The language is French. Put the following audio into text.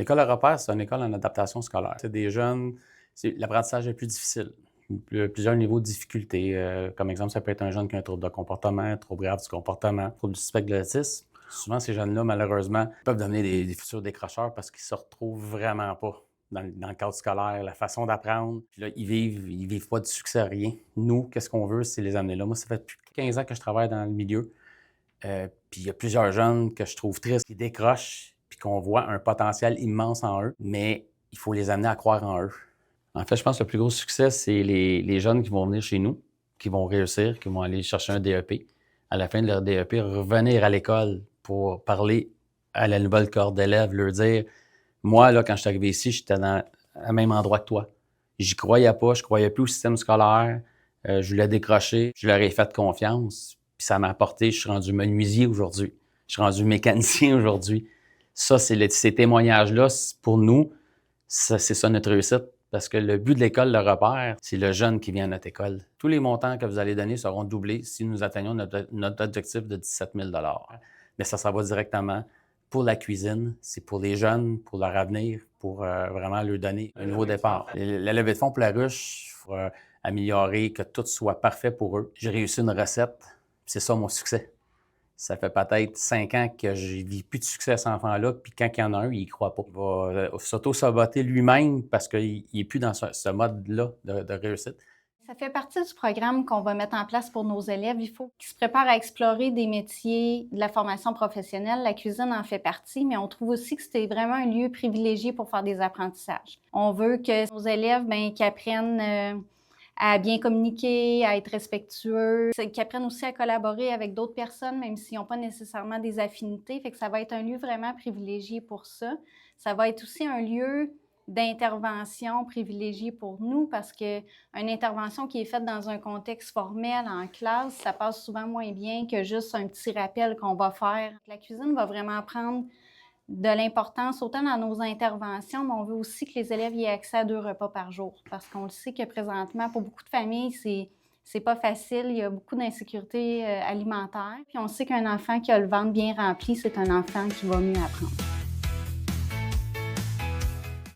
L'école Le Repère, c'est une école en adaptation scolaire. C'est des jeunes, l'apprentissage est plus difficile. Plusieurs niveaux de difficulté. Comme exemple, ça peut être un jeune qui a un trouble de comportement, un trouble grave du comportement, trouble du spectre de l'autisme. Souvent, ces jeunes-là, malheureusement, peuvent devenir des futurs décrocheurs parce qu'ils se retrouvent vraiment pas dans le cadre scolaire, la façon d'apprendre. Puis là, ils vivent pas du succès à rien. Nous, qu'est-ce qu'on veut, c'est les amener là. Moi, ça fait plus de 15 ans que je travaille dans le milieu. Puis il y a plusieurs jeunes que je trouve tristes, qui décrochent, puis qu'on voit un potentiel immense en eux, mais il faut les amener à croire en eux. En fait, je pense que le plus gros succès, c'est les jeunes qui vont venir chez nous, qui vont réussir, qui vont aller chercher un DEP. À la fin de leur DEP, revenir à l'école pour parler à la nouvelle cohorte d'élèves, leur dire « Moi, là, quand je suis arrivé ici, j'étais dans le même endroit que toi. J'y croyais pas, je croyais plus au système scolaire, je voulais décrocher, je leur ai fait confiance. » Puis ça m'a apporté, je suis rendu menuisier aujourd'hui, je suis rendu mécanicien aujourd'hui. Ça, ces témoignages-là, pour nous, c'est ça notre réussite. Parce que le but de l'école, le repère, c'est le jeune qui vient à notre école. Tous les montants que vous allez donner seront doublés si nous atteignons notre objectif de 17 000 $. Mais ça va directement pour la cuisine, c'est pour les jeunes, pour leur avenir, pour vraiment leur donner un nouveau départ. La levée de fonds pour la ruche, pour améliorer, que tout soit parfait pour eux. J'ai réussi une recette, c'est ça mon succès. Ça fait peut-être 5 ans que je ne vis plus de succès à cet enfant-là, puis quand il y en a un, il ne croit pas. Il va s'auto-saboter lui-même parce qu'il n'est plus dans ce mode-là de réussite. Ça fait partie du programme qu'on va mettre en place pour nos élèves. Il faut qu'ils se préparent à explorer des métiers de la formation professionnelle. La cuisine en fait partie, mais on trouve aussi que c'est vraiment un lieu privilégié pour faire des apprentissages. On veut que nos élèves, qu'ils apprennent à bien communiquer, à être respectueux, qu'ils apprennent aussi à collaborer avec d'autres personnes, même s'ils n'ont pas nécessairement des affinités. Fait que ça va être un lieu vraiment privilégié pour ça. Ça va être aussi un lieu d'intervention privilégiée pour nous parce qu'une intervention qui est faite dans un contexte formel en classe, ça passe souvent moins bien que juste un petit rappel qu'on va faire. La cuisine va vraiment prendre de l'importance autant dans nos interventions, mais on veut aussi que les élèves y aient accès à 2 repas par jour parce qu'on le sait que présentement, pour beaucoup de familles, c'est pas facile. Il y a beaucoup d'insécurité alimentaire. Puis on sait qu'un enfant qui a le ventre bien rempli, c'est un enfant qui va mieux apprendre.